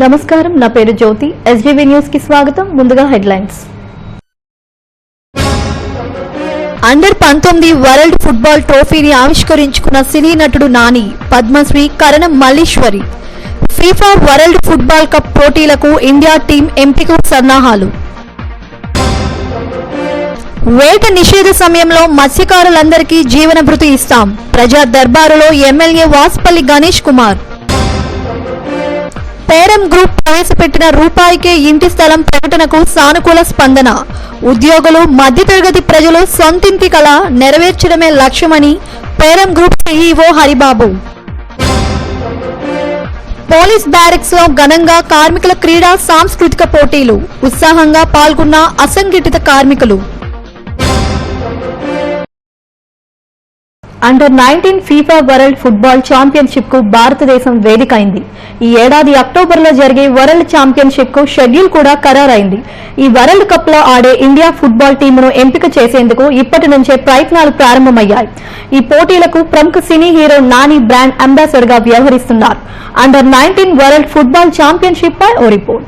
నమస్కారం, నా పేరు జ్యోతి. ఎస్జీవీ న్యూస్ కి స్వాగతం. ముందుగా హెడ్లైన్స్. అండర్ 19 వరల్డ్ ఫుట్బాల్ ట్రోఫీని ఆవిష్కరించుకున్న సినీ నటుడు Nani, Padmashri Karnam Malleswari. FIFA world football cup పోటీలకు ఇండియా టీం ఎంపికకు సన్నాహాలు. వేట నిషేధ సమయంలో మత్స్యకారులందరికీ జీవన భృతి ఇస్తాం. ప్రజా దర్బారులో ఎమ్మెల్యే వాసుపల్లి గణేష్ కుమార్. పేరం గ్రూప్ ప్రవేశపెట్టిన రూపాయికే ఇంటి స్థలం ప్రకటనకు సానుకూల స్పందన. ఉద్యోగులు, మధ్యతరగతి ప్రజలు సొంతింటి కల నెరవేర్చడమే లక్ష్యమని Peram group CEO Haribabu. Police barracks లో ఘనంగా కార్మికుల క్రీడా సాంస్కృతిక పోటీలు. ఉత్సాహంగా పాల్గొన్న అసంఘటిత కార్మికులు. Under 19 FIFA world football championship కు భారతదేశం వేదికైంది. ఈ ఏడాది అక్టోబర్లో జరిగే వరల్డ్ ఛాంపియన్షిప్ కు షెడ్యూల్ కూడా ఖరారైంది. ఈ వరల్డ్ కప్ లో ఆడే ఇండియా ఫుట్బాల్ టీమును ఎంపిక చేసేందుకు ఇప్పటి నుంచే ప్రయత్నాలు ప్రారంభమయ్యాయి. ఈ పోటీలకు ప్రముఖ cine hero Nani brand ambassador గా వ్యవహరిస్తున్నారు. అండర్ 19 వరల్డ్ ఫుట్బాల్ ఛాంపియన్షిప్ పై ఓ రిపోర్ట్.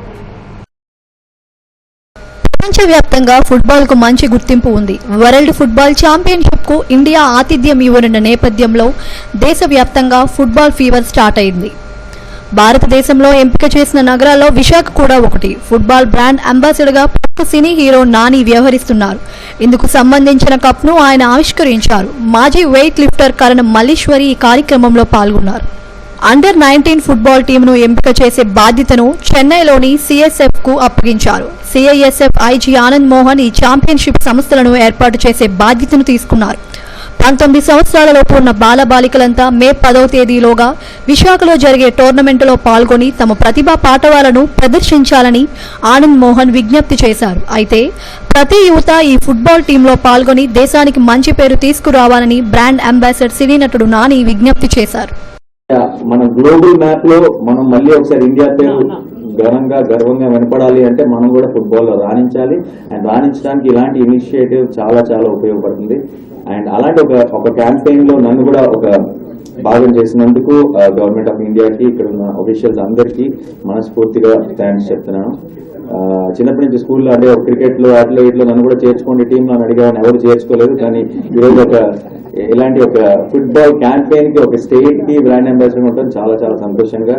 ప్రపంచవ్యాప్తంగా ఫుట్బాల్ కు మంచి గుర్తింపు ఉంది. వరల్డ్ ఫుట్బాల్ ఛాంపియన్షిప్ కు ఇండియా ఆతిథ్యం ఇవ్వనున్న నేపథ్యంలో దేశవ్యాప్తంగా ఫుట్బాల్ ఫీవర్ స్టార్ట్ అయింది. భారతదేశంలో ఎంపిక చేసిన నగరాల్లో విశాఖ కూడా ఒకటి. ఫుట్బాల్ బ్రాండ్ అంబాసిడర్ గా ప్రముఖ సినీ హీరో నాని వ్యవహరిస్తున్నారు. ఇందుకు సంబంధించిన కప్ ను ఆయన ఆవిష్కరించారు. మాజీ వెయిట్ లిఫ్టర్ కరణం మల్లీశ్వరి ఈ కార్యక్రమంలో పాల్గొన్నారు. అండర్ 19 ఫుట్బాల్ టీంను ఎంపిక చేసే బాధ్యతను చెన్నైలోని సిఎస్ఎఫ్ కు అప్పగించారు. సిఐఎస్ఎఫ్ ఐజీ ఆనంద్ మోహన్ ఈ ఛాంపియన్షిప్ సంస్థలను ఏర్పాటు చేసే బాధ్యతను తీసుకున్నారు. 19 సంవత్సరాలలోపు ఉన్న బాలబాలికలంతా మే 10వ తేదీలోగా విశాఖలో జరిగే టోర్నమెంటులో పాల్గొని తమ ప్రతిభా పాటవాలను ప్రదర్శించాలని ఆనంద్ మోహన్ విజ్ఞప్తి చేశారు. అయితే ప్రతి యువత ఈ ఫుట్బాల్ టీంలో పాల్గొని దేశానికి మంచి పేరు తీసుకురావాలని బ్రాండ్ అంబాసిడర్ సినీ నటుడు నాని విజ్ఞప్తి చేశారు. మన గ్లోబల్ మ్యాప్ లో మనం మళ్ళీ ఒకసారి ఇండియా పేరు ఘనంగా గర్వంగా వినపడాలి అంటే మనం కూడా ఫుట్బాల్ లో రాణించాలి. అండ్ రాణించడానికి ఇలాంటి ఇనిషియేటివ్ చాలా చాలా ఉపయోగపడుతుంది. అండ్ అలాంటి ఒక క్యాంపెయిన్ లో నన్ను కూడా ఒక భాగం చేసినందుకు గవర్నమెంట్ ఆఫ్ ఇండియాకి, ఇక్కడ ఉన్న అఫీషియల్స్ అందరికీ మనస్ఫూర్తిగా థ్యాంక్స్ చెప్తున్నాను. చిన్నప్పటి నుంచి స్కూల్లో అంటే ఒక క్రికెట్ లో అట్లా ఇట్లా నన్ను కూడా చేర్చుకోండి టీంలో అని అడిగాను, ఎవరు చేర్చుకోలేదు. కానీ ఈరోజు ఇలాంటి ఒక ఫుట్బాల్ క్యాంపెయిన్ కి ఒక స్టేట్ కి బ్రాండ్ అంబాసిడర్ ఉండటం చాలా చాలా సంతోషంగా,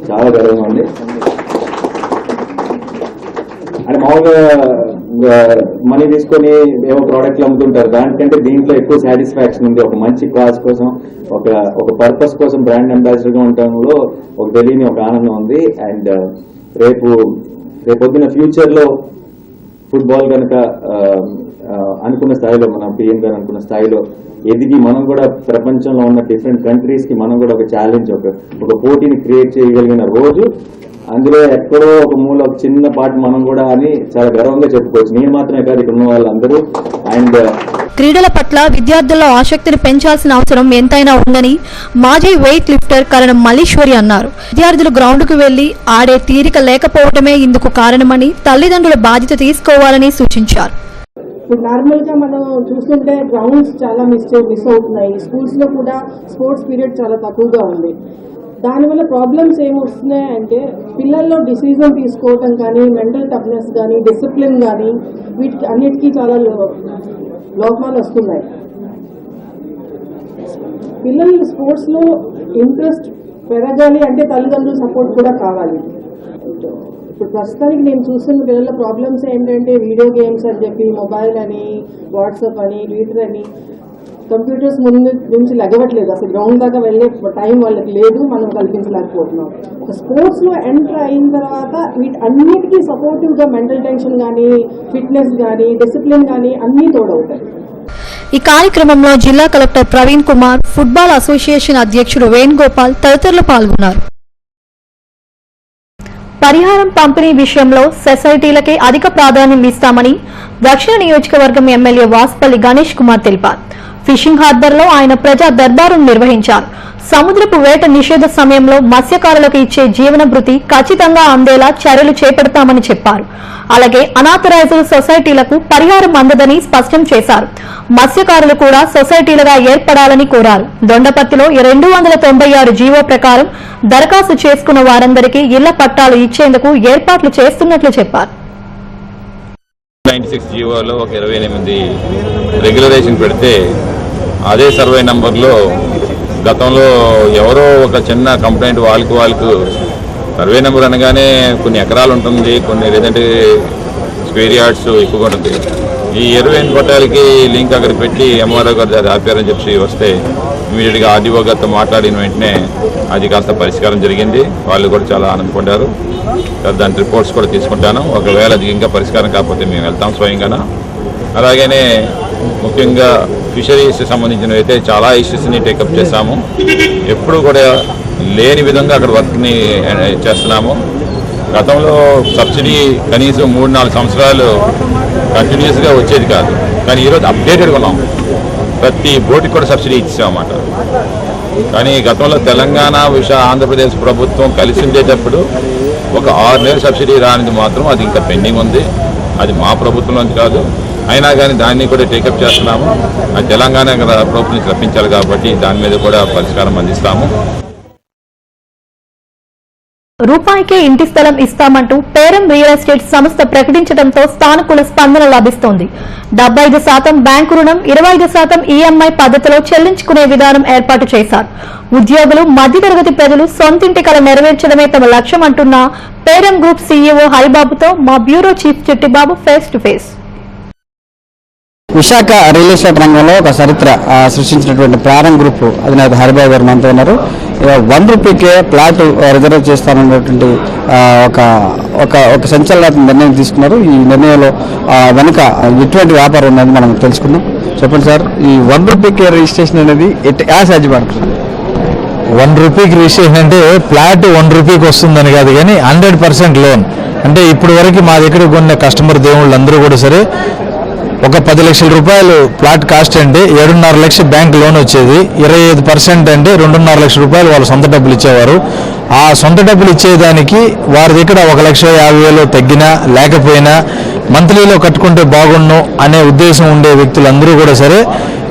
చాలా గర్వంగా ఉంది. అంటే మామూలుగా మనీ తీసుకొని ఏవో ప్రోడక్ట్లు అమ్ముతుంటారు, దానికంటే దీంట్లో ఎక్కువ సాటిస్ఫాక్షన్ ఉంది. ఒక మంచి కాజ్ కోసం, ఒక పర్పస్ కోసం బ్రాండ్ అంబాసిడర్ గా ఉండటంలో ఒక తెలియని ఒక ఆనందం ఉంది. అండ్ రేపొద్దున ఫ్యూచర్ లో ఫుట్బాల్ కనుక అనుకున్న స్థాయిలో, మన పిఎం గారు అనుకున్న స్థాయిలో ఎదిగి మనం కూడా ప్రపంచంలో ఉన్న డిఫరెంట్ కంట్రీస్ కి మనం కూడా ఒక ఛాలెంజ్, ఒక పోటీని క్రియేట్ చేయగలిగిన రోజు, అందులో ఎక్కడో ఒక మూల ఒక చిన్న పార్ట్ మనం కూడా అని చాలా గర్వంగా చెప్పుకోవచ్చు. నేను మాత్రమే కాదు, ఇక్కడ ఉన్న వాళ్ళందరూ. అండ్ క్రీడల పట్ల విద్యార్థుల్లో ఆసక్తిని పెంచాల్సిన అవసరం ఎంతైనా ఉందని మాజీ వెయిట్ లిఫ్టర్ కరణం మల్లీశ్వరి అన్నారు. విద్యార్థులు గ్రౌండ్కు వెళ్లి ఆడే తీరిక లేకపోవడమే ఇందుకు కారణమని, తల్లిదండ్రుల బాధ్యత తీసుకోవాలని సూచించారు. ఇప్పుడు నార్మల్ గా మనం చూస్తుంటే గ్రౌండ్స్ చాలా మిస్ అవుతున్నాయి. స్కూల్స్ లో కూడా స్పోర్ట్స్ పీరియడ్ చాలా తక్కువగా ఉంది. దానివల్ల ప్రాబ్లమ్స్ ఏమొస్తున్నాయి అంటే పిల్లల్లో డిసిజన్ తీసుకోవటం కానీ, మెంటల్ టఫ్నెస్ కానీ, డిసిప్లిన్ కానీ, వీటికి అన్నిటికీ చాలా లోపాలు వస్తున్నాయి. పిల్లలు స్పోర్ట్స్ లో ఇంట్రెస్ట్ పెరగాలి అంటే తల్లిదండ్రుల సపోర్ట్ కూడా కావాలి. ఇప్పుడు ప్రస్తుతానికి నేను చూస్తున్న పిల్లల ప్రాబ్లమ్స్ ఏంటంటే వీడియో గేమ్స్ అని చెప్పి, మొబైల్ అని, వాట్సాప్ అని, ట్విట్టర్ అని, కంప్యూటర్స్ ముందు నుంచి లెగవట్లేదు. అసలు గ్రౌండ్ దాకా వెళ్ళే టైం వాళ్ళకి లేదు, మనం కల్పించలేకపోతున్నాం. ఒక స్పోర్ట్స్ లో ఎంటర్ అయిన తర్వాత వీటి అన్నిటికీ సపోర్టివ్ గా మెంటల్ టెన్షన్ కానీ, ఫిట్నెస్ కానీ, డిసిప్లిన్ కానీ అన్నీ తోడవుతాయి. ఈ కార్యక్రమంలో జిల్లా collector Praveen Kumar, football association అధ్యక్షుడు వేణుగోపాల్ తదితరులు పాల్గొన్నారు. పరిహారం పంపిణీ విషయంలో సొసైటీలకే అధిక ప్రాధాన్యం ఇస్తామని దక్షిణ నియోజకవర్గం ఎమ్మెల్యే వాసుపల్లి గణేష్ కుమార్ తెలిపారు. ఫిషింగ్ హార్బర్లో ఆయన ప్రజా దర్బారును నిర్వహించారు. సముద్రపు వేట నిషేధ సమయంలో మత్స్యకారులకు ఇచ్చే జీవన భృతి ఖచ్చితంగా అందేలా చర్యలు చేపడతామని చెప్పారు. అలాగే అనాథరైజ్డ్ సొసైటీలకు పరిహారం అందదని స్పష్టం చేశారు. మత్స్యకారులు కూడా సొసైటీలుగా ఏర్పడాలని కోరారు. దొండపర్తిలో 296 జీవో ప్రకారం దరఖాస్తు చేసుకున్న వారందరికీ ఇళ్ల పట్టాలు ఇచ్చేందుకు ఏర్పాట్లు చేస్తున్నట్లు చెప్పారు. 96 జీవోలో ఒక 28 రెగ్యులరేషన్ పెడితే అదే సర్వే నంబర్లో గతంలో ఎవరో ఒక చిన్న కంప్లైంట్ వాళ్ళకు సర్వే నెంబర్ అనగానే కొన్ని ఎకరాలు ఉంటుంది, కొన్ని లేదంటే స్క్వేర్ యార్డ్స్ ఎక్కువగా ఉంటుంది. ఈ 28 పట్టాలకి లింక్ అక్కడ పెట్టి ఎంఆర్ఓ గారు అది ఆపారని చెప్పి వస్తే ఇమీడియట్గా ఆర్డీఓ గారితో మాట్లాడిన వెంటనే అది కాస్త పరిష్కారం జరిగింది. వాళ్ళు కూడా చాలా ఆనందపడ్డారు. దాని రిపోర్ట్స్ కూడా తీసుకుంటాను. ఒకవేళ అది ఇంకా పరిష్కారం కాకపోతే మేము వెళ్తాం స్వయంగా. అలాగనే ముఖ్యంగా ఫిషరీస్ సంబంధించినవి అయితే చాలా ఇష్యూస్ని టేకప్ చేశాము. ఎప్పుడు కూడా లేని విధంగా అక్కడ వర్క్ని చేస్తున్నాము. గతంలో సబ్సిడీ కనీసం 3-4 సంవత్సరాలు కంటిన్యూస్గా వచ్చేది కాదు, కానీ ఈరోజు అప్డేటెడ్గా ఉన్నాం. ప్రతి బోటుకి కూడా సబ్సిడీ ఇచ్చామన్నమాట. కానీ గతంలో తెలంగాణ ఆంధ్రప్రదేశ్ ప్రభుత్వం కలిసి ఉండేటప్పుడు ఒక 6 నెలల సబ్సిడీ రానిది మాత్రం అది ఇంకా పెండింగ్ ఉంది. అది మా ప్రభుత్వంలోంచి కాదు, అయినా కానీ దాన్ని కూడా టేకప్ చేస్తున్నాము. అది తెలంగాణ ప్రభుత్వం నుంచి రప్పించాలి కాబట్టి దాని మీద కూడా పరిష్కారం అందిస్తాము. రూపాయికే ఇంటి స్థలం ఇస్తామంటూ పేరం రియల్ ఎస్టేట్ సంస్థ ప్రకటించడంతో స్థానికుల స్పందన లభిస్తోంది. 75% బ్యాంకు రుణం, 25% ఈఎంఐ పద్ధతిలో చెల్లించుకునే విధానం ఏర్పాటు చేశారు. ఉద్యోగులు, మధ్యతరగతి ప్రజలు సొంతింటి కల నెరవేర్చడమే తమ లక్ష్యం అంటున్న పేరం గ్రూప్ సీఈఓ హరిబాబుతో మా bureau chief Chittibabu face to face. Visakha real estate రంగంలో ఒక చరిత్ర సృష్టించినటువంటి పేరం గ్రూప్ అధినేత హరిబాబు గారు మనతో ఉన్నారు. 1 రూపీకే ప్లాట్ రిజర్వ్ చేస్తానన్నటువంటి ఒక సంచలనాత్మక నిర్ణయం తీసుకున్నారు. ఈ నిర్ణయంలో వెనుక ఎటువంటి వ్యాపారం ఉన్నది మనం తెలుసుకుందాం. చెప్పండి సార్, ఈ 1 రూపీకే రిజిస్ట్రేషన్ అనేది ఎలా సాధ్యపడుతుంది? 1 రూపీకి రిజిస్ట్రేషన్ అంటే ప్లాట్ 1 రూపీకి వస్తుందని కాదు, కానీ 100% లోన్. అంటే ఇప్పుడు వరకు మా దగ్గర కొన్న కస్టమర్ దేవుళ్ళు అందరూ కూడా సరే ఒక 10 లక్షల రూపాయలు ప్లాట్ కాస్ట్ అంటే 7.5 లక్షల బ్యాంక్ లోన్ వచ్చేది. 25% అంటే 2.5 లక్షల రూపాయలు వాళ్ళు సొంత డబ్బులు ఇచ్చేవారు. ఆ సొంత డబ్బులు ఇచ్చేదానికి వారి దగ్గర 1,50,000 తగ్గినా లేకపోయినా మంత్లీలో కట్టుకుంటే బాగుండు అనే ఉద్దేశం ఉండే వ్యక్తులందరూ కూడా సరే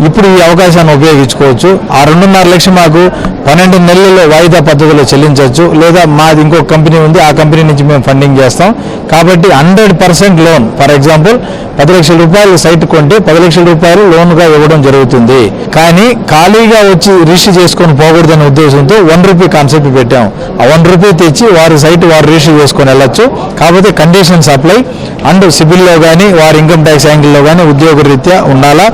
ఇప్పుడు ఈ అవకాశాన్ని ఉపయోగించుకోవచ్చు. ఆ 2.5 లక్షలు మాకు 12 నెలల్లో వాయిదా పద్ధతిలో చెల్లించవచ్చు, లేదా మాది ఇంకొక కంపెనీ ఉంది, ఆ కంపెనీ నుంచి మేము ఫండింగ్ చేస్తాం. కాబట్టి 100% లోన్. ఫర్ ఎగ్జాంపుల్ 10 లక్షల రూపాయలు సైట్ కొంటే 10 లక్షల రూపాయలు లోన్గా ఇవ్వడం జరుగుతుంది. కానీ ఖాళీగా వచ్చి రిజిస్టర్ చేసుకొని పోకూడదనే ఉద్దేశంతో 1 రూపీ కాన్సెప్ట్ పెట్టాం. ఆ 1 రూపీ తెచ్చి వారి సైట్ వారు రిజిస్టర్ చేసుకొని వెళ్ళొచ్చు. కాకపోతే కండిషన్స్ అప్లై అండ్ సిబిల్లో కానీ వారి ఇన్కమ్ ట్యాక్స్ యాంగిల్లో కానీ ఉద్యోగ రీత్యా ఉండాలా.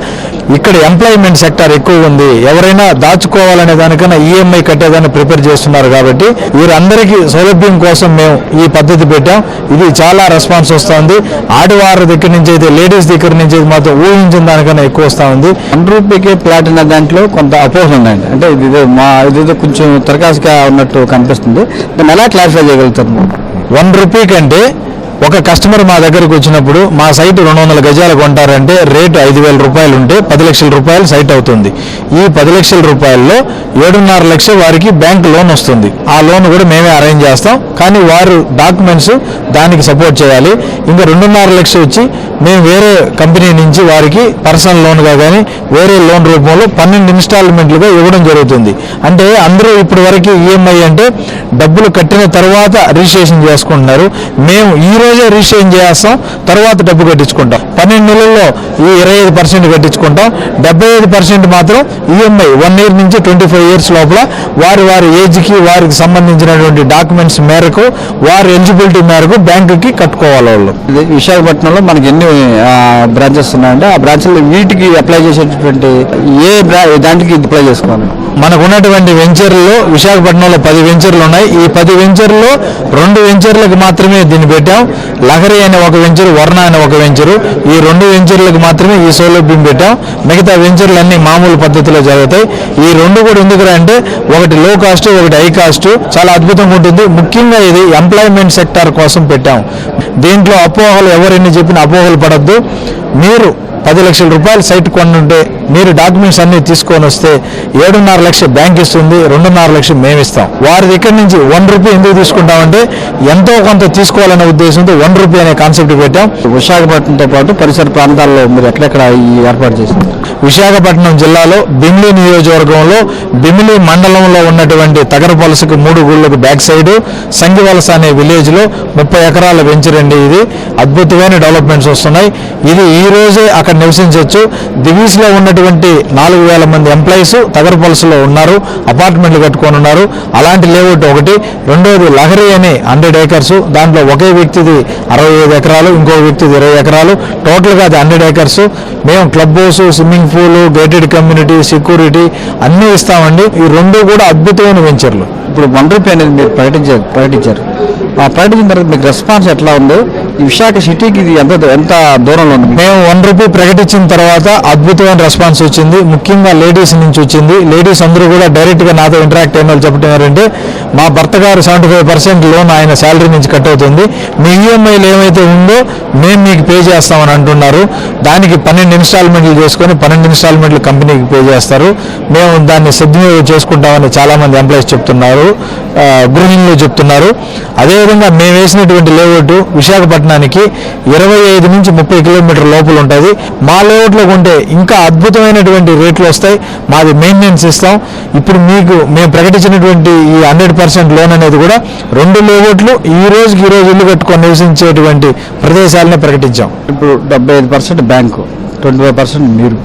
ఇక్కడ ఎంప్లాయ్మెంట్ సెక్టర్ ఎక్కువ ఉంది. ఎవరైనా దాచుకోవాలనే దానికన్నా ఈఎంఐ కట్టేదాన్ని ప్రిపేర్ చేస్తున్నారు. కాబట్టి వీరందరికీ సౌలభ్యం కోసం మేము ఈ పద్ధతి పెట్టాం. ఇది చాలా రెస్పాన్స్ వస్తుంది. ఆడవారి దగ్గర నుంచి అయితే, లేడీస్ దగ్గర నుంచి అయితే మాత్రం ఊహించిన దానికన్నా ఎక్కువ వస్తూ ఉంది. 1 రూపీకే ప్లాట్ అనే దాంట్లో కొంత అపోహ ఉందండి. అంటే ఇదేదో కొంచెం తిరకాసుగా ఉన్నట్టు కనిపిస్తుంది. దాన్ని ఎలా క్లారిఫై చేయగలుగుతారు? 1 రూపీ కంటే ఒక కస్టమర్ మా దగ్గరకు వచ్చినప్పుడు మా సైట్ 200 గజాలు కొంటారంటే రేటు 5,000 రూపాయలు ఉంటే 10 లక్షల రూపాయలు సైట్ అవుతుంది. ఈ 10 లక్షల రూపాయల్లో 7.5 లక్షలు వారికి బ్యాంక్ లోన్ వస్తుంది. ఆ లోన్ కూడా మేమే అరేంజ్ చేస్తాం. కానీ వారు డాక్యుమెంట్స్ దానికి సపోర్ట్ చేయాలి. ఇంకా 2.5 లక్షలు వచ్చి మేము వేరే కంపెనీ నుంచి వారికి పర్సనల్ లోన్గా కానీ వేరే లోన్ రూపంలో 12 ఇన్స్టాల్మెంట్లుగా ఇవ్వడం జరుగుతుంది. అంటే అందరూ ఇప్పటి వరకు ఈఎంఐ అంటే డబ్బులు కట్టిన తర్వాత రిజిస్ట్రేషన్ చేసుకుంటున్నారు. మేము ఈ రోజే రిజిస్ట్రేషన్ చేస్తాం, తర్వాత డబ్బు కట్టించుకుంటాం. 12 నెలల్లో ఈ 25% కట్టించుకుంటాం. 75% మాత్రం ఈఎంఐ 1 ఇయర్ నుంచి 25 ఇయర్స్ లోపల వారి ఏజ్కి వారికి సంబంధించినటువంటి డాక్యుమెంట్స్ మేరకు వారి ఎలిజిబిలిటీ మేరకు బ్యాంకుకి కట్టుకోవాలి. వాళ్ళు విశాఖపట్నంలో మనకి ఎన్ని బ్రాంచెస్ ఉన్నాయంటే ఆ బ్రాంచ్లో వీటికి అప్లై చేసేటటువంటి దానికి అప్లై చేసుకోవాలి. మనకు ఉన్నటువంటి వెంచర్లలో విశాఖపట్నంలో 10 వెంచర్లు ఉన్నాయి. ఈ 10 వెంచర్లో 2 వెంచర్లకు మాత్రమే దీన్ని పెట్టాం. లహరి అనే ఒక వెంచరు, వర్ణ అనే ఒక వెంచరు. ఈ 2 వెంచర్లకు మాత్రమే ఈ సౌలభ్యం పెట్టాం. మిగతా వెంచర్లు అన్ని మామూలు పద్ధతిలో జరుగుతాయి. ఈ 2 కూడా ఎందుకు అంటే ఒకటి లో కాస్ట్, ఒకటి హై కాస్ట్. చాలా అద్భుతంగా ఉంటుంది. ముఖ్యంగా ఇది ఎంప్లాయ్మెంట్ సెక్టార్ కోసం పెట్టాం. దీంట్లో అపోహలు ఎవరెన్ని చెప్పిన అపోహలు పడద్దు. మీరు 10 లక్షల రూపాయలు సైట్ కొనుంటే మీరు డాక్యుమెంట్స్ అన్ని తీసుకొని వస్తే 7.5 లక్షలు బ్యాంక్ ఇస్తుంది, 2.5 లక్షలు మేము ఇస్తాం. వారి దగ్గర నుంచి 1 రూపీ ఎందుకు తీసుకుంటామంటే ఎంతో కొంత తీసుకోవాలనే ఉద్దేశంతో 1 రూపీ అనే కాన్సెప్ట్ పెట్టాం. విశాఖపట్నంతో పాటు పరిసర ప్రాంతాల్లో మీరు ఎక్కడెక్కడ ఈ ఏర్పాటు చేశారు? విశాఖపట్నం జిల్లాలో బిమిలి నియోజకవర్గంలో బిమిలి మండలంలో ఉన్నటువంటి తగరపలసకు 3 గుళ్ళకు బ్యాక్ సైడ్ సంగివలస అనే విలేజ్ లో 30 ఎకరాల వెంచర్ అండి. ఇది అద్భుతమైన డెవలప్మెంట్స్ వస్తున్నాయి. ఇది ఈ రోజే అక్కడ నివసించవచ్చు. దివీస్ లో ఉన్నటువంటి 4,000 మంది ఎంప్లాయీస్ తగరపలసలో ఉన్నారు, అపార్ట్మెంట్లు కట్టుకొని ఉన్నారు. అలాంటి లేఅవుట్ ఒకటి. రెండోది లహరి అని 100 ఏకర్స్, దాంట్లో ఒకే వ్యక్తిది 65 ఎకరాలు, ఇంకో వ్యక్తిది 20 ఎకరాలు, టోటల్ గా అది 100 ఏకర్స్. మేము club house, swimming pool, gated community, security అన్నీ ఇస్తామండి. ఈ 2 కూడా అద్భుతమైన వెంచర్లు. ఇప్పుడు 1 రూపీ అనేది మీరు ప్రకటించారు. ప్రకటించిన తర్వాత మీకు రెస్పాన్స్ ఎట్లా ఉందో, ఈ విశాఖ సిటీకి ఇది ఎంత దూరంలో ఉంది? మేము 1 రూపీ ప్రకటించిన తర్వాత అద్భుతమైన రెస్పాన్స్ వచ్చింది. ముఖ్యంగా లేడీస్ నుంచి వచ్చింది. లేడీస్ అందరూ కూడా డైరెక్ట్ గా నాతో ఇంటరాక్ట్ అయిన వాళ్ళు చెప్పడం మా భర్త గారు 75% లోన్ ఆయన శాలరీ నుంచి కట్ అవుతుంది, మీ ఈఎంఐలు ఏమైతే ఉందో మేము మీకు పే చేస్తామని అంటున్నారు. దానికి 12 ఇన్స్టాల్మెంట్లు చేసుకొని 12 ఇన్స్టాల్మెంట్లు కంపెనీకి పే చేస్తారు. మేము దాన్ని సద్వినియోగం చేసుకుంటామని చాలా మంది ఎంప్లాయీస్ చెప్తున్నారు, గృహిణులు చెప్తున్నారు. అదేవిధంగా మేము వేసినటువంటి లేఅవుట్ విశాఖపట్నానికి 25 నుంచి 30 కిలోమీటర్ లోపల ఉంటుంది. మా లేఅవుట్లో కొంటే ఇంకా అద్భుతమైనటువంటి రేట్లు వస్తాయి. మాది మెయింటెనెన్స్ ఇస్తాం. ఇప్పుడు మీకు మేము ప్రకటించినటువంటి ఈ 100% లోన్ అనేది కూడా 2 లేఅవుట్లు ఈ రోజుకి ఇల్లు కట్టుకొని నివసించేటువంటి ప్రదేశాలనే ప్రకటించాం. ఇప్పుడు 75% బ్యాంకు, 25% మీరు.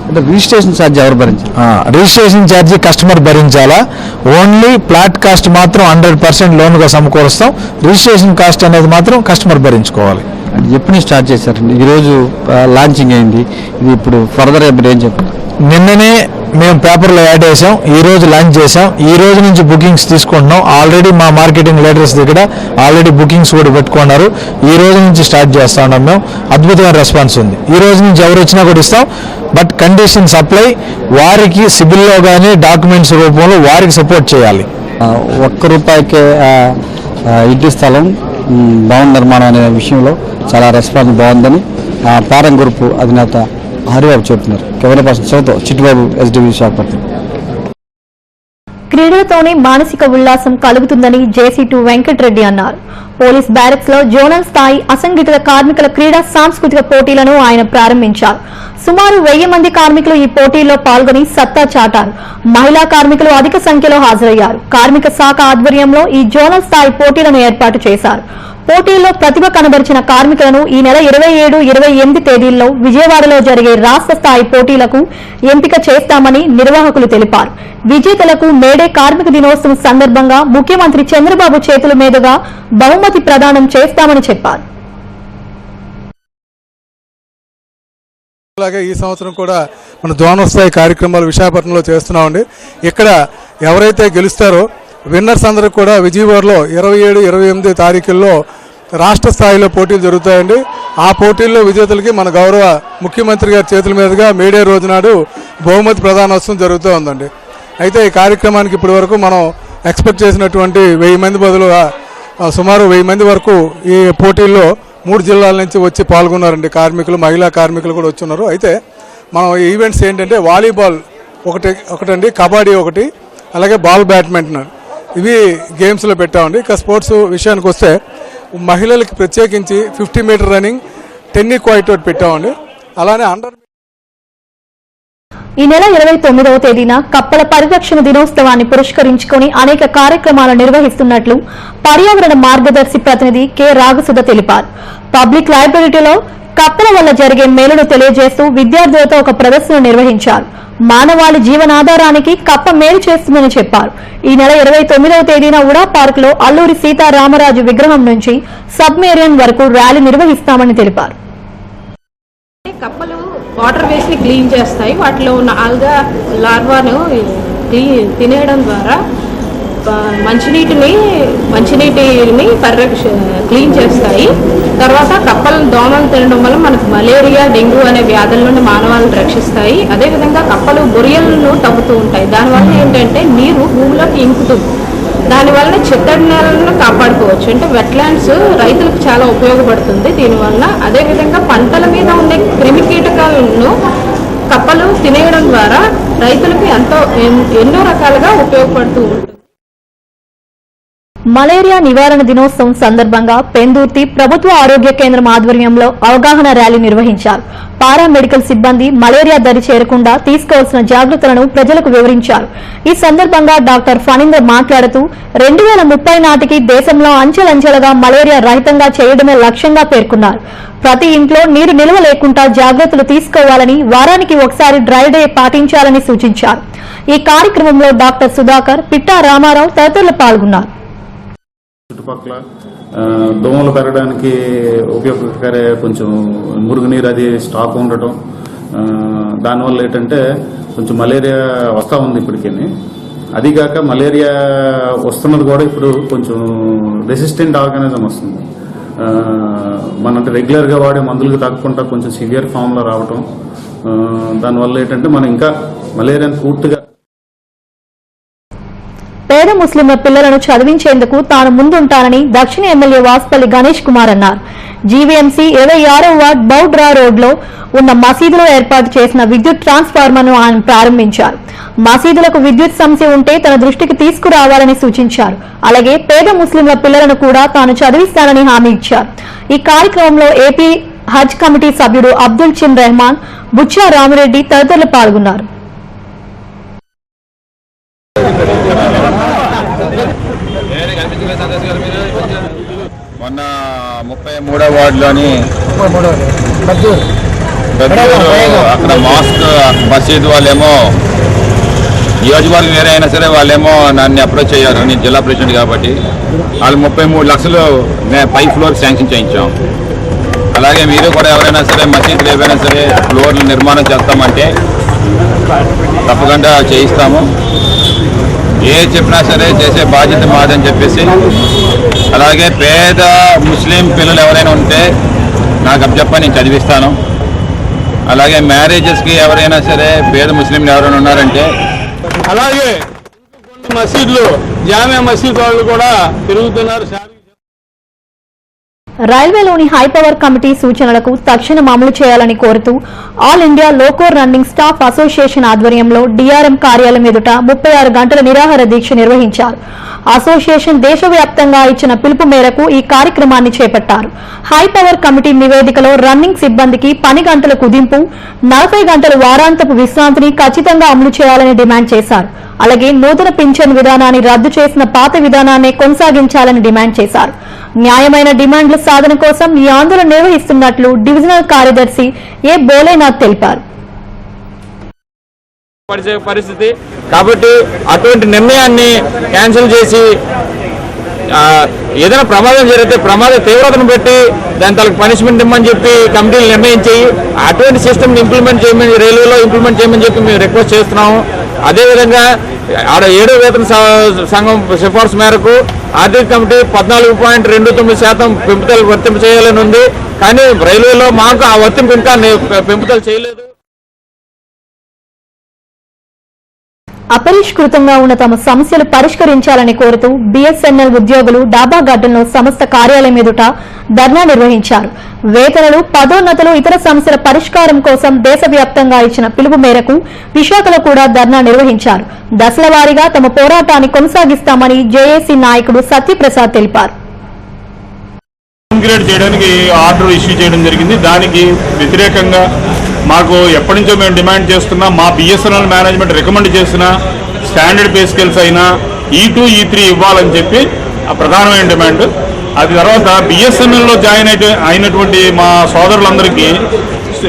అంటే రిజిస్ట్రేషన్ ఛార్జ్ ఎవరు భరించాలి? రిజిస్ట్రేషన్ ఛార్జీ కస్టమర్ భరించాలా? ఓన్లీ ప్లాట్ కాస్ట్ మాత్రం 100% లోన్గా సమకూరుస్తాం. రిజిస్ట్రేషన్ కాస్ట్ అనేది మాత్రం కస్టమర్ భరించుకోవాలి. ఎప్పుడు స్టార్ట్ చేశారండి? ఈరోజు లాంచింగ్ అయింది. ఇది ఇప్పుడు ఫర్దర్ మీరు ఏం చెప్పారు? నిన్ననే మేము పేపర్లో యాడ్ చేసాం, ఈ రోజు లాంచ్ చేసాం. ఈ రోజు నుంచి బుకింగ్స్ తీసుకుంటున్నాం. ఆల్రెడీ మా మార్కెటింగ్ లీడర్స్ దగ్గర ఆల్రెడీ బుకింగ్స్ కూడా పెట్టుకున్నారు. ఈ రోజు నుంచి స్టార్ట్ చేస్తా ఉన్నాం మేము. అద్భుతమైన రెస్పాన్స్ ఉంది. ఈ రోజు నుంచి ఎవరు వచ్చినా కూడా ఇస్తాం. బట్ కండిషన్ సప్లై వారికి సిబిల్లో కానీ డాక్యుమెంట్స్ రూపంలో వారికి సపోర్ట్ చేయాలి. 1 రూపాయికే ఇంటి స్థలం భవన నిర్మాణం అనే విషయంలో చాలా రెస్పాన్స్ బాగుందని పారం గ్రూప్ అధినేత హరిబాబు చెప్తున్నారు. కెమెరా పర్సన్ సౌతో చిట్టిబాబు, ఎస్డివి విశాఖపట్నం. క్రీడలతోనే మానసిక ఉల్లాసం కలుగుతుందని జేసీ2 వెంకటరెడ్డి అన్నారు. పోలీస్ బ్యారక్స్ లో జోనల్ స్థాయి అసంఘటిత కార్మికుల క్రీడా సాంస్కృతిక పోటీలను ఆయన ప్రారంభించారు. సుమారు 1000 మంది కార్మికులు ఈ పోటీల్లో పాల్గొని సత్తా చాటారు. మహిళా కార్మికులు అధిక సంఖ్యలో హాజరయ్యారు. కార్మిక శాఖ ఆధ్వర్యంలో ఈ జోనల్ స్థాయి పోటీలను ఏర్పాటు చేశారు. పోటీల్లో ప్రతిభ కనబరిచిన కార్మికులను ఈ నెల 27, 28 తేదీల్లో విజయవాడలో జరిగే రాష్ట్ర స్థాయి పోటీలకు ఎంపిక చేస్తామని నిర్వాహకులు తెలిపారు. విజేతలకు మేడే కార్మిక దినోత్సవం సందర్భంగా ముఖ్యమంత్రి చంద్రబాబు చేతుల మీదుగా బహుమతి ప్రదానం చేస్తామని చెప్పారు. అలాగే ఈ సంవత్సరం కూడా మన జోనల్ స్థాయి కార్యక్రమాలు విశాఖపట్నంలో చేస్తున్నామండి. ఇక్కడ ఎవరైతే గెలుస్తారో విన్నర్స్ అందరూ కూడా విజయవాడలో 27, 28 తారీఖుల్లో రాష్ట్ర స్థాయిలో పోటీలు జరుగుతాయండి. ఆ పోటీల్లో విజేతలకి మన గౌరవ ముఖ్యమంత్రి గారి చేతుల మీదుగా మేడే రోజు నాడు బహుమతి ప్రదానోత్సవం జరుగుతూ ఉందండి. అయితే ఈ కార్యక్రమానికి ఇప్పటి వరకు మనం ఎక్స్పెక్ట్ చేసినటువంటి 1000 మంది బదులుగా సుమారు 1000 మంది వరకు ఈ పోటీల్లో 3 జిల్లాల నుంచి వచ్చి పాల్గొన్నారండి. కార్మికులు, మహిళా కార్మికులు కూడా వచ్చున్నారు. అయితే మనం ఈవెంట్స్ ఏంటంటే వాలీబాల్ ఒకటండి, కబడ్డీ ఒకటి, అలాగే బాల్ బ్యాడ్మింటన్, ఇవి గేమ్స్లో పెట్టామండి. ఇక స్పోర్ట్స్ విషయానికి వస్తే మహిళలకి ప్రత్యేకించి 50 మీటర్ రన్నింగ్, టెన్నిస్ క్వైట్ పెట్టామండి. అలానే ఈ నెల 29వ తేదీన కప్పల పరిరక్షణ దినోత్సవాన్ని పురస్కరించుకుని అనేక కార్యక్రమాలు నిర్వహిస్తున్నట్లు పర్యావరణ మార్గదర్శి ప్రతినిధి కె రాఘసుధ తెలిపారు. పబ్లిక్ లైబ్రరీలో కప్పల వల్ల జరిగే మేలును తెలియజేస్తూ విద్యార్థులతో ఒక ప్రదర్శన నిర్వహించారు. మానవాళి జీవనాధారానికి కప్ప మేలు చేస్తుందని చెప్పారు. ఈ నెల 29వ తేదీన ఉడా పార్క్ లో అల్లూరి సీతారామరాజు విగ్రహం నుంచి సబ్మెరీన్ వరకు ర్యాలీ నిర్వహిస్తామని తెలిపారు. కప్పలు వాటర్ వేస్ట్ ని క్లీన్ చేస్తాయి. వాటిలో ఉన్న ఆల్గా లార్వాను తినేయడం ద్వారా మంచినీటిని క్లీన్ చేస్తాయి. తర్వాత కప్పలు దోమలు తినడం వల్ల మనకు మలేరియా, డెంగ్యూ అనే వ్యాధుల నుండి మానవాళిని రక్షిస్తాయి. అదేవిధంగా కప్పలు బొరియలను తవ్వుతూ ఉంటాయి. దానివల్ల ఏంటంటే నీరు భూమిలోకి ఇంకుతుంది. దానివల్ల చిత్తడి నేలను కాపాడుకోవచ్చు. అంటే వెట్లాండ్స్ రైతులకు చాలా ఉపయోగపడుతుంది దీనివల్ల. అదేవిధంగా పంటల మీద ఉండే క్రిమి కీటకాలను తినేయడం ద్వారా రైతులకు ఎన్నో రకాలుగా ఉపయోగపడుతూ ఉంటుంది. మలేరియా నివారణ దినోత్సవం సందర్భంగా పెందుర్తి ప్రభుత్వ ఆరోగ్య కేంద్రం ఆధ్వర్యంలో అవగాహన ర్యాలీ నిర్వహించారు. పారామెడికల్ సిబ్బంది మలేరియా దరి చేరకుండా తీసుకోవాల్సిన జాగ్రత్తలను ప్రజలకు వివరించారు. ఈ సందర్భంగా డాక్టర్ ఫణీందర్ మాట్లాడుతూ 2030 నాటికి దేశంలో అంచెలంచెలుగా మలేరియా రహితంగా చేయడమే లక్ష్యంగా పేర్కొన్నారు. ప్రతి ఇంట్లో నీరు నిల్వ లేకుండా జాగ్రత్తలు తీసుకోవాలని, వారానికి ఒకసారి డ్రై డే పాటించాలని సూచించారు. ఈ కార్యక్రమంలో డాక్టర్ సుధాకర్, పిట్టా రామారావు తదితరులు పాల్గొన్నారు. చుట్టుపక్కల దోమలు పెరగడానికి ఉపయోగకరే కొంచెం మురుగునీరు అది స్టాక్ ఉండటం, దానివల్ల ఏంటంటే కొంచెం మలేరియా వస్తూ ఉంది ఇప్పటికీ. అదిగాక మలేరియా వస్తున్నది కూడా ఇప్పుడు కొంచెం రెసిస్టెంట్ ఆర్గానిజం వస్తుంది. మనంటే రెగ్యులర్గా వాడే మందులకు తగ్గకుండా కొంచెం సివియర్ ఫామ్లో రావటం, దానివల్ల ఏంటంటే మనం ఇంకా మలేరియాని పూర్తిగా. పేద ముస్లింల పిల్లలను చదివించేందుకు తాను ముందుంటానని దక్షిణ ఎమ్మెల్యే వాసుపల్లి గణేష్ కుమార్ అన్నారు. జీవీఎంసీ 26వ వార్డ్ బౌడ్రా రోడ్లో ఉన్న మసీదులో ఏర్పాటు చేసిన విద్యుత్ ట్రాన్స్ఫార్మర్ను ఆయన ప్రారంభించారు. మసీదులకు విద్యుత్ సమస్య ఉంటే తన దృష్టికి తీసుకురావాలని సూచించారు. అలాగే పేద ముస్లింల పిల్లలను కూడా తాను చదివిస్తానని హామీ ఇచ్చారు. ఈ కార్యక్రమంలో ఏపీ హజ్ కమిటీ సభ్యుడు అబ్దుల్ చిన్ రెహమాన్, బుచ్చా రామిరెడ్డి తదితరులు పాల్గొన్నారు. మొన్న 33వ వార్డులోని అక్కడ మాస్క్ మసీద్ వాళ్ళేమో నియోజకవర్గం వేరే అయినా సరే వాళ్ళేమో నన్ను అప్రోచ్ అయ్యారు. నేను జిల్లా ప్రెసిడెంట్ కాబట్టి వాళ్ళు 33 లక్షలు పై ఫ్లోర్ శాంక్షన్ చేయించాం. అలాగే మీరు కూడా ఎవరైనా సరే మసీదులు ఏవైనా సరే ఫ్లోర్లు నిర్మాణం చేస్తామంటే తప్పకుండా చేయిస్తాము. ఏ చెప్పినా సరే చేసే బాధ్యత మాదని చెప్పేసి, అలాగే పేద ముస్లిం పిల్లలు ఎవరైనా ఉంటే నాకు అప్పచెప్పని నేను చదివిస్తాను. అలాగే మ్యారేజెస్కి ఎవరైనా సరే పేద ముస్లింలు ఎవరైనా ఉన్నారంటే, అలాగే మసీదులు జామియా మసీద్ వాళ్ళు కూడా పెరుగుతున్నారు. రైల్వేలోని హైపవర్ కమిటీ సూచనలకు తక్షణం అమలు చేయాలని కోరుతూ all India loco running staff association ఆధ్వర్యంలో డీఆర్ఎం కార్యాలయం ఎదుట 36 గంటల నిరాహార దీక్ష నిర్వహించారు. అసోసియేషన్ దేశవ్యాప్తంగా ఇచ్చిన పిలుపు మేరకు ఈ కార్యక్రమాన్ని చేపట్టారు. హైపవర్ కమిటీ నివేదికలో రన్నింగ్ సిబ్బందికి పని గంటల కుదింపు, 40 గంటల వారాంతపు విశ్రాంతిని ఖచ్చితంగా అమలు చేయాలని డిమాండ్ చేశారు. అలాగే నూతన పింఛన్ విధానాన్ని రద్దు చేసిన పాత విధానాన్ని కొనసాగించాలని డిమాండ్ చేశారు. న్యాయమైన డిమాండ్ల సాధన కోసం ఈ ఆందోళన నిర్వహిస్తున్నట్లు డివిజనల్ కార్యదర్శి ఏ బోలేనాథ్ తెలిపారు. పరిస్థితి కాబట్టి అటువంటి నిర్ణయాన్ని క్యాన్సిల్ చేసి ఏదైనా ప్రమాదం జరిగితే ప్రమాద తీవ్రతను బట్టి దాని తలకు పనిష్మెంట్ ఇవ్వమని చెప్పి కమిటీలు నిర్ణయించి అటువంటి సిస్టమ్ ఇంప్లిమెంట్ చేయమని, రైల్వేలో ఇంప్లిమెంట్ చేయమని చెప్పి మేము రిక్వెస్ట్ చేస్తున్నాము. అదేవిధంగా 7వ వేతన సంఘం సిఫార్సు మేరకు ఆర్థిక కమిటీ 14.29% పెంపుదల వర్తింపు చేయాలని ఉంది. కానీ రైల్వేలో మాకు ఆ వర్తింపు ఇంకా పెంపుదల చేయలేదు. అపరిష్కృతంగా ఉన్న తమ సమస్యలు పరిష్కరించాలని కోరుతూ బీఎస్ఎన్ఎల్ ఉద్యోగులు డాబా గార్డెన్లో సంస్థ కార్యాలయం ఎదుట ధర్నా నిర్వహించారు. వేతనాలు, పదోన్నతులు, ఇతర సమస్యల పరిష్కారం కోసం దేశవ్యాప్తంగా ఇచ్చిన పిలుపు మేరకు విశాఖలో కూడా ధర్నా నిర్వహించారు. దశల వారీగా తమ పోరాటాన్ని కొనసాగిస్తామని జేఏసీ నాయకుడు సత్యప్రసాద్ తెలిపారు. చేయడానికి ఆర్డర్ ఇష్యూ చేయడం జరిగింది. దానికి వ్యతిరేకంగా మాకు ఎప్పటి నుంచో మేము డిమాండ్ చేస్తున్నాం. మా బిఎస్ఎన్ఎల్ మేనేజ్మెంట్ రికమెండ్ చేసిన స్టాండర్డ్ పే స్కేల్స్ అయినా E2, E3 ఇవ్వాలని చెప్పి ఆ ప్రధానమైన డిమాండ్. అది తర్వాత బిఎస్ఎన్ఎల్లో జాయిన్ అయినటువంటి మా సోదరులందరికీ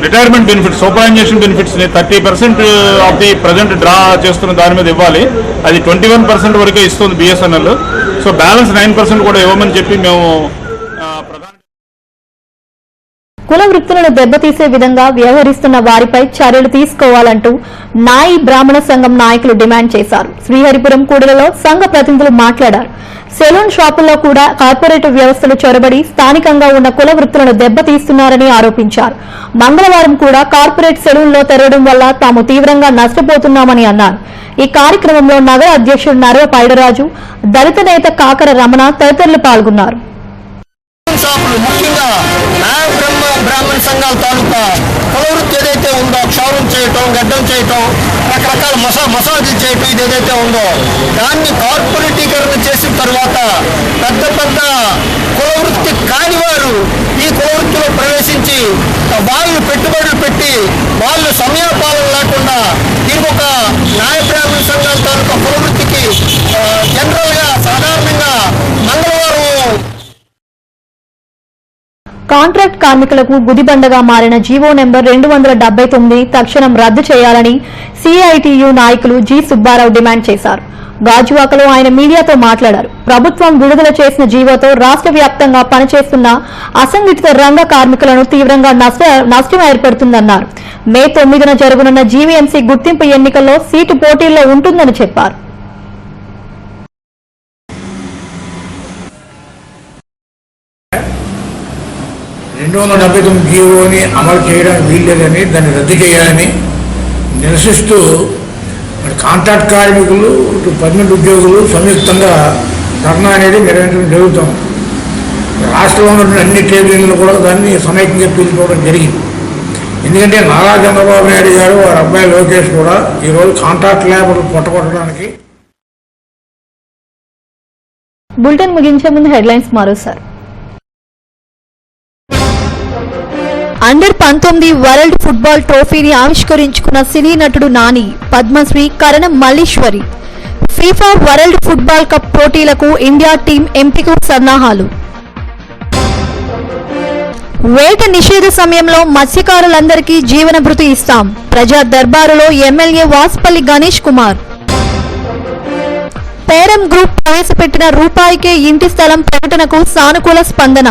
రిటైర్మెంట్ బెనిఫిట్స్, సూపర్యాన్యుయేషన్ బెనిఫిట్స్ని 30% ఆఫ్ ది ప్రజెంట్ డ్రా చేస్తున్న దాని మీద ఇవ్వాలి. అది 21% వరకే ఇస్తుంది బిఎస్ఎన్ఎల్. సో బ్యాలెన్స్ 9% కూడా ఇవ్వమని చెప్పి మేము కుల వృత్తులను దెబ్బతీసే విధంగా వ్యవహరిస్తున్న వారిపై చర్యలు తీసుకోవాలంటూ నాయి బ్రాహ్మణ సంఘం నాయకులు డిమాండ్ చేశారు. శ్రీహరిపురం కూడలిలో సంఘ ప్రతినిధులు మాట్లాడారు. సెలూన్ షాపుల్లో కూడా కార్పొరేట్ వ్యవస్థలు చొరబడి స్థానికంగా ఉన్న కుల వృత్తులను దెబ్బతీస్తున్నారని ఆరోపించారు. మంగళవారం కూడా కార్పొరేట్ సెలూన్లో తెరవడం వల్ల తాము తీవ్రంగా నష్టపోతున్నామని అన్నారు. ఈ కార్యక్రమంలో నగర అధ్యక్షుడు నర్వ పైడరాజు, దళిత నేత కాకర రమణ తదితరులు పాల్గొన్నారు. ముఖ్యంగా నాయ బ్రాహ్మణ సంఘాల తాలూకా కుల వృత్తి ఏదైతే ఉందో క్షౌరం చేయటం, గడ్డం చేయటం, రకరకాల మసాజులు చేయటం, ఇది ఏదైతే ఉందో దాన్ని కార్పొరేటీకరణ చేసిన తర్వాత పెద్ద పెద్ద కులవృత్తి కాని వారు ఈ కులవృత్తిలో ప్రవేశించి వాళ్ళు పెట్టుబడులు పెట్టి వాళ్ళు సమయపాలన లేకుండా దీనికి ఒక న్యాయ బ్రాహ్మణ సంఘాల తాలూకా కులవృత్తికి జనరల్గా సాధారణంగా మంగళవారం కాంట్రాక్ట్ కార్మికులకు గుదిబండగా మారిన జీవో నెంబర్ 279 తక్షణం రద్దు చేయాలని సిఐటియు నాయకులు జి సుబ్బారావు డిమాండ్ చేశారు. గాజువాకలో ఆయన మీడియాతో మాట్లాడారు. ప్రభుత్వం విడుదల చేసిన జీవోతో రాష్ట్ర వ్యాప్తంగా పనిచేస్తున్న అసంఘటిత రంగ కార్మికులను తీవ్రంగా నష్టం ఏర్పడుతుందన్నారు. మే 9న జరగనున్న జీవీఎంసీ గుర్తింపు ఎన్నికల్లో సీటు పోటీల్లో ఉంటుందని చెప్పారు. జీవోని అమలు చేయడానికి వీల్లేదని, దాన్ని రద్దు చేయాలని నిరసిస్తూ కాంట్రాక్ట్ కార్మికులు, పర్మనెంట్ ఉద్యోగులు సంయుక్తంగా ధర్నా అనేది నిర్వహించడం జరుగుతాం. రాష్ట్రంలో ఉన్న అన్ని ట్రేడ్ యూనియన్లు కూడా దాన్ని సమైక్యంగా పిలుచుకోవడం జరిగింది. ఎందుకంటే నారా చంద్రబాబు నాయుడు గారు, వారి అబ్బాయి లోకేష్ కూడా ఈరోజు కాంట్రాక్ట్ లేబర్ పొట్టగొట్టడానికి. బులెటిన్ ముగించే ముందు హెడ్లైన్స్ మరోసారి. అండర్ 19 వరల్డ్ ఫుట్బాల్ ట్రోఫీని ఆవిష్కరించుకున్న సినీ నటుడు Nani, Padmashri Karnam Malleswari. FIFA world football cup పోటీలకు ఇండియా టీం ఎంపికకు సన్నాహాలు. వేట నిషేధ సమయంలో మత్స్యకారులందరికీ జీవన భృతి ఇస్తాం. ప్రజా దర్బారులో ఎమ్మెల్యే వాసుపల్లి గణేష్ కుమార్. పేరం గ్రూప్ ప్రవేశపెట్టిన రూపాయికే ఇంటి స్థలం ప్రకటనకు సానుకూల స్పందన.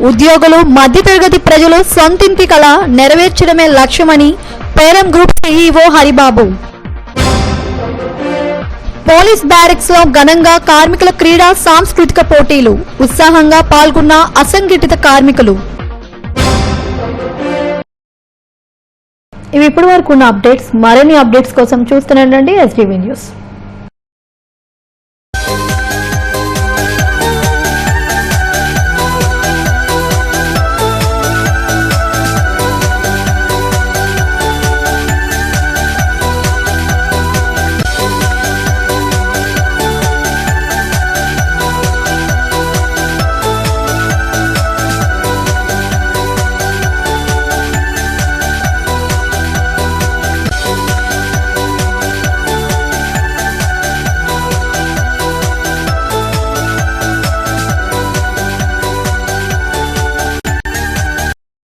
ఉద్యోగులు, మధ్యతరగతి ప్రజలు సొంతింటి కల నెరవేర్చడమే లక్ష్యమని Peram group CEO Haribabu. Police barracks లో ఘనంగా కార్మికుల క్రీడా సాంస్కృతిక పోటీలు. ఉత్సాహంగా పాల్గొన్న అసంఘటిత కార్మికులు. ఇవి ఇప్పటి వరకు ఉన్న అప్డేట్స్. మరిన్ని అప్డేట్స్ కోసం చూస్తూనే ఉండండి SDV న్యూస్.